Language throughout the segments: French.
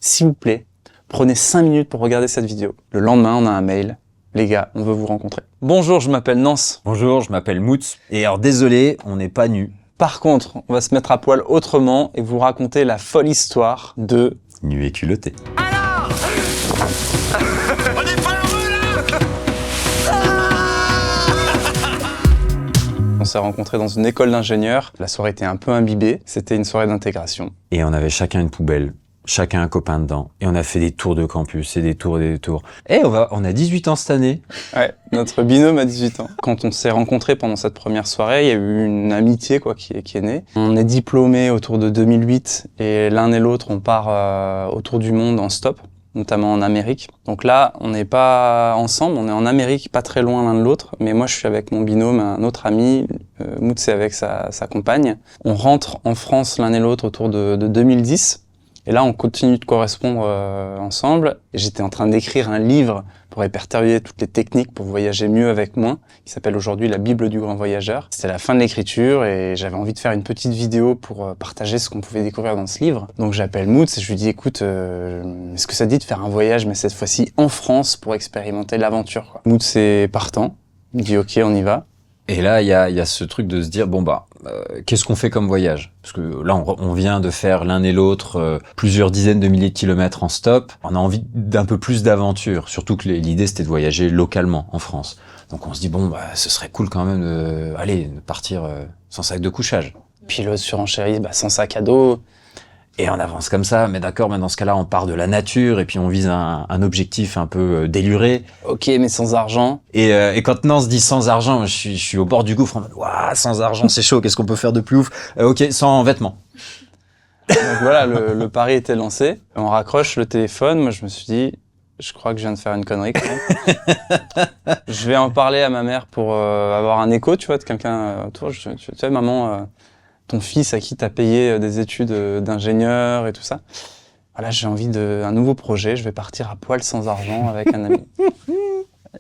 s'il vous plaît, prenez 5 minutes pour regarder cette vidéo. Le lendemain, on a un mail. Les gars, on veut vous rencontrer. Bonjour, je m'appelle Nance. Bonjour, je m'appelle Moutz. Et alors désolé, on n'est pas nus. Par contre, on va se mettre à poil autrement et vous raconter la folle histoire de... Nus et culottés. Alors on est pas heureux là. On s'est rencontrés dans une école d'ingénieurs. La soirée était un peu imbibée. C'était une soirée d'intégration. Et on avait chacun une poubelle, chacun un copain dedans. Et on a fait des tours de campus et des tours et des tours. Et on a 18 ans cette année. Ouais, notre binôme a 18 ans. Quand on s'est rencontrés pendant cette première soirée, il y a eu une amitié qui est née. On est diplômés autour de 2008 et l'un et l'autre, on part autour du monde en stop, notamment en Amérique. Donc là, on n'est pas ensemble, on est en Amérique, pas très loin l'un de l'autre. Mais moi, je suis avec mon binôme, un autre ami, Moutz est avec sa compagne. On rentre en France l'un et l'autre autour de 2010. Et là, on continue de correspondre ensemble. J'étais en train d'écrire un livre pour répertorier toutes les techniques pour voyager mieux avec moins, qui s'appelle aujourd'hui la Bible du grand voyageur. C'était la fin de l'écriture et j'avais envie de faire une petite vidéo pour partager ce qu'on pouvait découvrir dans ce livre. Donc j'appelle Moutz et je lui dis, écoute, est-ce que ça te dit de faire un voyage, mais cette fois-ci en France, pour expérimenter l'aventure, quoi. Moutz est partant, il me dit ok, on y va. Et là, il y a ce truc de se dire, bon qu'est-ce qu'on fait comme voyage? Parce que là, on vient de faire l'un et l'autre plusieurs dizaines de milliers de kilomètres en stop. On a envie d'un peu plus d'aventure, surtout que l'idée, c'était de voyager localement en France. Donc on se dit, ce serait cool quand même de partir sans sac de couchage. Puis l'autre surenchérit, sans sac à dos. Et on avance comme ça, mais d'accord, mais dans ce cas-là, on part de la nature et puis on vise un objectif un peu déluré. Ok, mais sans argent. Et quand Nance dit sans argent, je suis au bord du gouffre en mode waouh, sans argent, c'est chaud, qu'est-ce qu'on peut faire de plus ouf? Ok, sans vêtements. Donc voilà, le pari était lancé. On raccroche le téléphone. Moi, je me suis dit, je crois que je viens de faire une connerie quand même. Je vais en parler à ma mère pour avoir un écho, tu vois, de quelqu'un autour. Tu sais, maman, ton fils à qui t'as payé des études d'ingénieur et tout ça. Voilà, j'ai envie d'un nouveau projet. Je vais partir à poil sans argent avec un ami.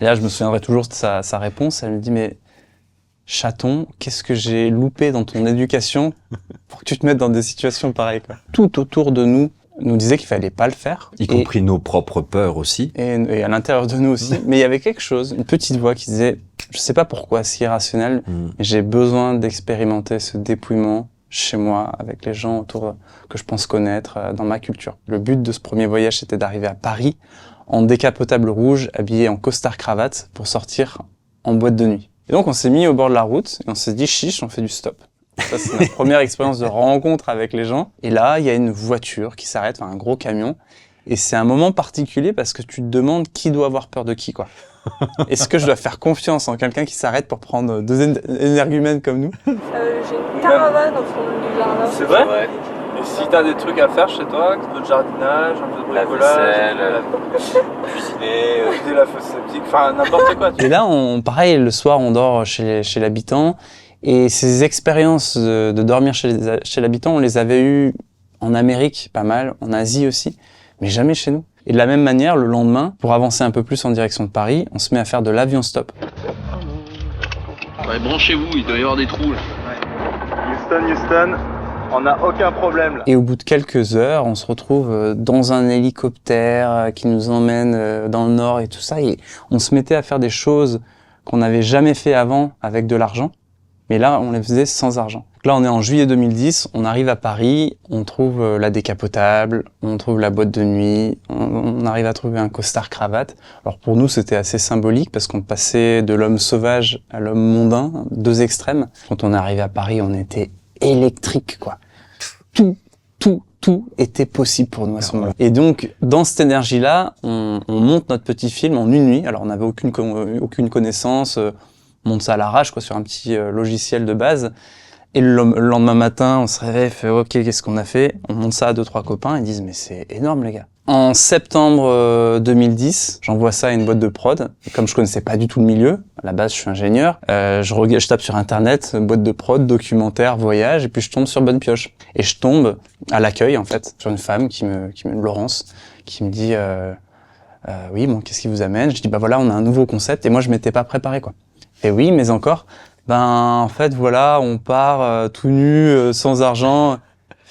Et là, je me souviendrai toujours de sa réponse. Elle me dit, mais chaton, qu'est-ce que j'ai loupé dans ton éducation pour que tu te mettes dans des situations pareilles, quoi. Tout autour de nous disait qu'il fallait pas le faire. Y compris nos propres peurs aussi. Et à l'intérieur de nous aussi. Mais il y avait quelque chose, une petite voix qui disait, je sais pas pourquoi, c'est irrationnel, mais j'ai besoin d'expérimenter ce dépouillement chez moi, avec les gens autour que je pense connaître, dans ma culture. Le but de ce premier voyage, c'était d'arriver à Paris en décapotable rouge, habillé en costard-cravate, pour sortir en boîte de nuit. Et donc on s'est mis au bord de la route, et on s'est dit, chiche, on fait du stop. Ça, c'est notre première expérience de rencontre avec les gens. Et là, il y a une voiture qui s'arrête, un gros camion. Et c'est un moment particulier parce que tu te demandes qui doit avoir peur de qui, quoi. Est-ce que je dois faire confiance en quelqu'un qui s'arrête pour prendre deux énergumènes comme nous? J'ai une caravane au fond du jardin. C'est vrai? Ouais. Et si t'as des trucs à faire chez toi, un peu de jardinage, un peu de bricolage, cuisiner, vider la fosse septique, enfin n'importe quoi. Et là, pareil, le soir, on dort chez l'habitant. Et ces expériences de dormir chez l'habitant, on les avait eues en Amérique, pas mal, en Asie aussi, mais jamais chez nous. Et de la même manière, le lendemain, pour avancer un peu plus en direction de Paris, on se met à faire de l'avion stop. Ouais, branchez-vous, il doit y avoir des trous là. Ouais. Houston, on n'a aucun problème là. Et au bout de quelques heures, on se retrouve dans un hélicoptère qui nous emmène dans le nord et tout ça. Et on se mettait à faire des choses qu'on n'avait jamais fait avant avec de l'argent. Mais là, on les faisait sans argent. Là, on est en juillet 2010, on arrive à Paris, on trouve la décapotable, on trouve la boîte de nuit, on arrive à trouver un costard-cravate. Alors pour nous, c'était assez symbolique parce qu'on passait de l'homme sauvage à l'homme mondain, deux extrêmes. Quand on est arrivé à Paris, on était électrique, quoi. Tout était possible pour nous à ce moment-là. Et donc, dans cette énergie-là, on monte notre petit film en une nuit. Alors, on n'avait aucune connaissance, on monte ça à l'arrache, quoi, sur un petit logiciel de base. Et le lendemain matin, on se réveille, fait ok, qu'est-ce qu'on a fait? On monte ça à 2-3 copains, ils disent mais c'est énorme les gars. En septembre 2010, j'envoie ça à une boîte de prod. Et comme je connaissais pas du tout le milieu, à la base je suis ingénieur, je tape sur internet, boîte de prod, documentaire, voyage, et puis je tombe sur Bonne Pioche. Et je tombe à l'accueil en fait, sur une femme Laurence, qui me dit oui bon qu'est-ce qui vous amène? Je dis bah voilà on a un nouveau concept et moi je m'étais pas préparé quoi. Et oui mais encore. En fait, voilà, on part tout nu, sans argent.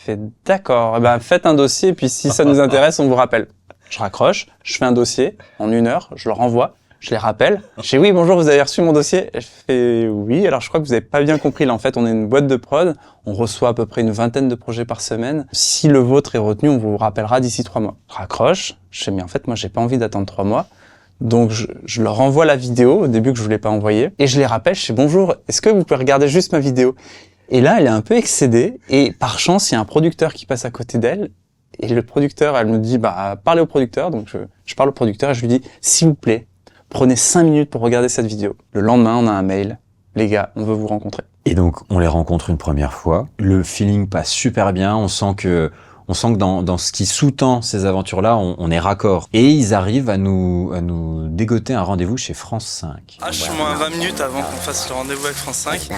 fait d'accord, eh ben, faites un dossier, puis si ça nous intéresse, on vous rappelle. Je raccroche, je fais un dossier, en 1 heure, je le renvoie, je les rappelle. Je dis oui, bonjour, vous avez reçu mon dossier? Je fais oui, alors je crois que vous avez pas bien compris. Là, en fait, on est une boîte de prod, on reçoit à peu près une 20aine de projets par semaine. Si le vôtre est retenu, on vous rappellera d'ici 3 mois. Je raccroche, je fais mais en fait, moi, j'ai pas envie d'attendre 3 mois. Donc, je leur envoie la vidéo, au début que je voulais pas envoyer, et je les rappelle, je fais bonjour, est-ce que vous pouvez regarder juste ma vidéo? Et là, elle est un peu excédée, et par chance, il y a un producteur qui passe à côté d'elle, et le producteur, elle me dit, bah, parlez au producteur. Donc, je parle au producteur et je lui dis, s'il vous plaît, prenez 5 minutes pour regarder cette vidéo. Le lendemain, on a un mail. Les gars, on veut vous rencontrer. Et donc, on les rencontre une première fois. Le feeling passe super bien. On sent que dans ce qui sous-tend ces aventures-là, on est raccord. Et ils arrivent à nous dégoter un rendez-vous chez France 5. H-20 minutes avant qu'on fasse le rendez-vous avec France 5.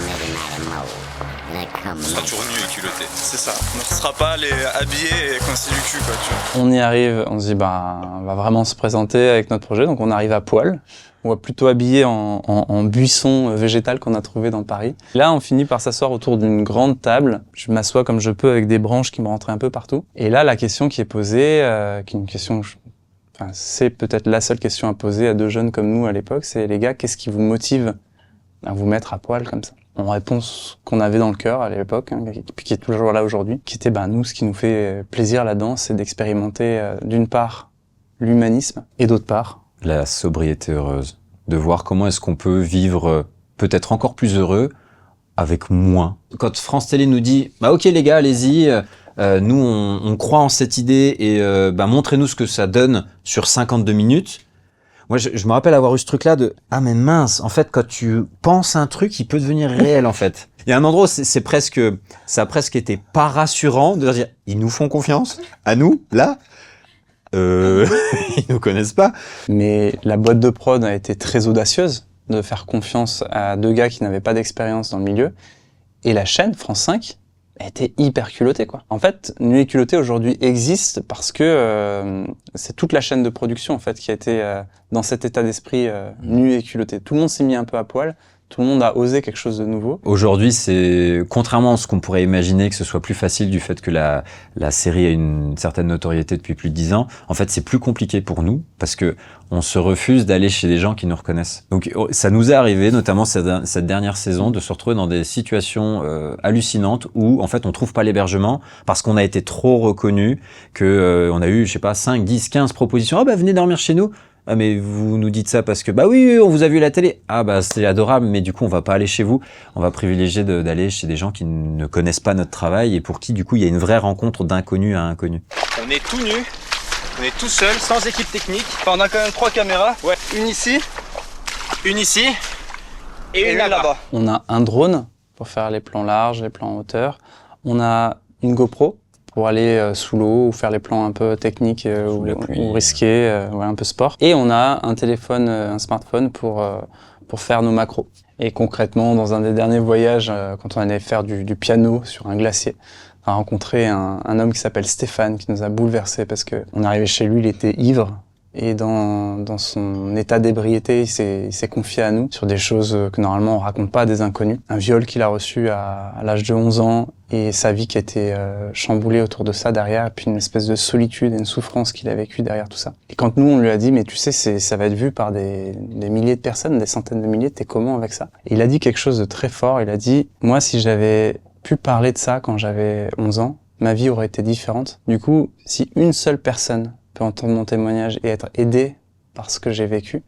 On sera toujours nus et culottés. C'est ça. On ne sera pas les habillés et coincés du cul, quoi, tu vois. On y arrive, on se dit, bah, on va vraiment se présenter avec notre projet. Donc, on arrive à poil. On va plutôt habillé en buisson végétal qu'on a trouvé dans Paris. Là, on finit par s'asseoir autour d'une grande table. Je m'assois comme je peux avec des branches qui me rentraient un peu partout. Et là, la question qui est posée, qui est une question, enfin, c'est peut-être la seule question à poser à 2 jeunes comme nous à l'époque, c'est les gars, qu'est-ce qui vous motive à vous mettre à poil comme ça? On répond ce qu'on avait dans le cœur à l'époque, hein, puis qui est toujours là aujourd'hui, qui était, nous, ce qui nous fait plaisir là-dedans, c'est d'expérimenter d'une part l'humanisme et d'autre part la sobriété heureuse, de voir comment est-ce qu'on peut vivre peut-être encore plus heureux avec moins. Quand France Télé nous dit « Bah ok les gars, allez-y, nous on croit en cette idée et montrez-nous ce que ça donne sur 52 minutes », moi je me rappelle avoir eu ce truc-là de « Ah mais mince, en fait quand tu penses un truc, il peut devenir réel en fait ». Il y a un endroit où ça a presque été pas rassurant de dire « Ils nous font confiance, à nous, là ?» ils nous connaissent pas. Mais la boîte de prod a été très audacieuse de faire confiance à 2 gars qui n'avaient pas d'expérience dans le milieu. Et la chaîne, France 5, a été hyper culottée, quoi. En fait, Nuit et Culotté aujourd'hui existe parce que c'est toute la chaîne de production, en fait, qui a été dans cet état d'esprit Nuit et Culotté. Tout le monde s'est mis un peu à poil. Tout le monde a osé quelque chose de nouveau. Aujourd'hui, c'est contrairement à ce qu'on pourrait imaginer que ce soit plus facile du fait que la série a une certaine notoriété depuis plus de 10 ans. En fait, c'est plus compliqué pour nous parce que on se refuse d'aller chez des gens qui nous reconnaissent. Donc, ça nous est arrivé, notamment cette dernière saison, de se retrouver dans des situations hallucinantes où, en fait, on trouve pas l'hébergement parce qu'on a été trop reconnu, que on a eu, je sais pas, 5, 10, 15 propositions. Ah bah venez dormir chez nous. Ah mais vous nous dites ça parce que oui, on vous a vu à la télé. Ah bah c'est adorable, mais du coup on va pas aller chez vous. On va privilégier d'aller chez des gens qui ne connaissent pas notre travail et pour qui du coup il y a une vraie rencontre d'inconnu à inconnu. On est tout nus, on est tout seul, sans équipe technique. Enfin, on a quand même 3 caméras. Ouais. Une ici et une là-bas. On a un drone pour faire les plans larges, les plans en hauteur. On a une GoPro pour aller sous l'eau ou faire les plans un peu techniques ou risqués, un peu sport. Et on a un téléphone, un smartphone pour faire nos macros. Et concrètement, dans un des derniers voyages, quand on allait faire du piano sur un glacier, on a rencontré un homme qui s'appelle Stéphane, qui nous a bouleversés parce que on arrivait chez lui, il était ivre. Et dans son état d'ébriété, il s'est confié à nous sur des choses que normalement on raconte pas à des inconnus. Un viol qu'il a reçu à l'âge de 11 ans et sa vie qui a été chamboulée autour de ça derrière, et puis une espèce de solitude et une souffrance qu'il a vécue derrière tout ça. Et quand nous on lui a dit mais tu sais ça va être vu par des milliers de personnes, des centaines de milliers, t'es comment avec ça? Et il a dit quelque chose de très fort, il a dit moi si j'avais pu parler de ça quand j'avais 11 ans, ma vie aurait été différente. Du coup, si une seule personne peut entendre mon témoignage et être aidé par ce que j'ai vécu,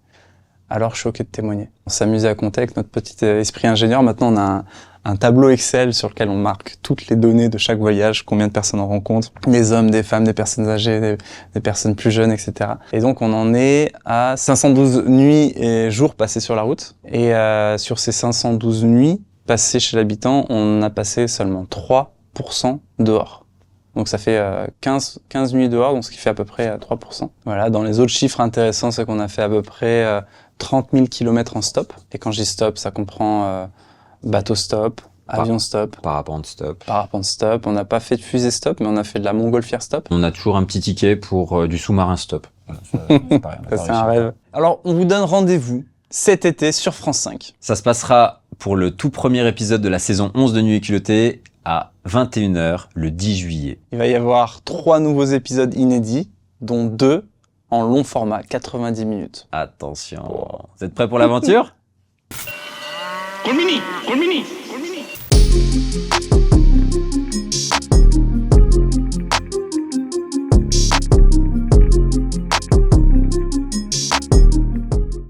alors je suis ok de témoigner. On s'amusait à compter avec notre petit esprit ingénieur. Maintenant, on a un tableau Excel sur lequel on marque toutes les données de chaque voyage, combien de personnes on rencontre, des hommes, des femmes, des personnes âgées, des personnes plus jeunes, etc. Et donc, on en est à 512 nuits et jours passés sur la route. Et sur ces 512 nuits passées chez l'habitant, on a passé seulement 3% dehors. Donc ça fait 15 nuits dehors, donc ce qui fait à peu près 3%. Voilà, dans les autres chiffres intéressants, c'est qu'on a fait à peu près 30 000 km en stop. Et quand je dis stop, ça comprend bateau stop, avion stop, parapente stop. Parapente stop. On n'a pas fait de fusée stop, mais on a fait de la montgolfière stop. On a toujours un petit ticket pour du sous-marin stop. Voilà, ça c'est un rêve. Alors, on vous donne rendez-vous cet été sur France 5. Ça se passera pour le tout premier épisode de la saison 11 de Nuit et Culotté à 21h le 10 juillet. Il va y avoir 3 nouveaux épisodes inédits, dont 2 en long format, 90 minutes. Attention, vous êtes prêts pour l'aventure? Col Mini, Col Mini, Col Mini.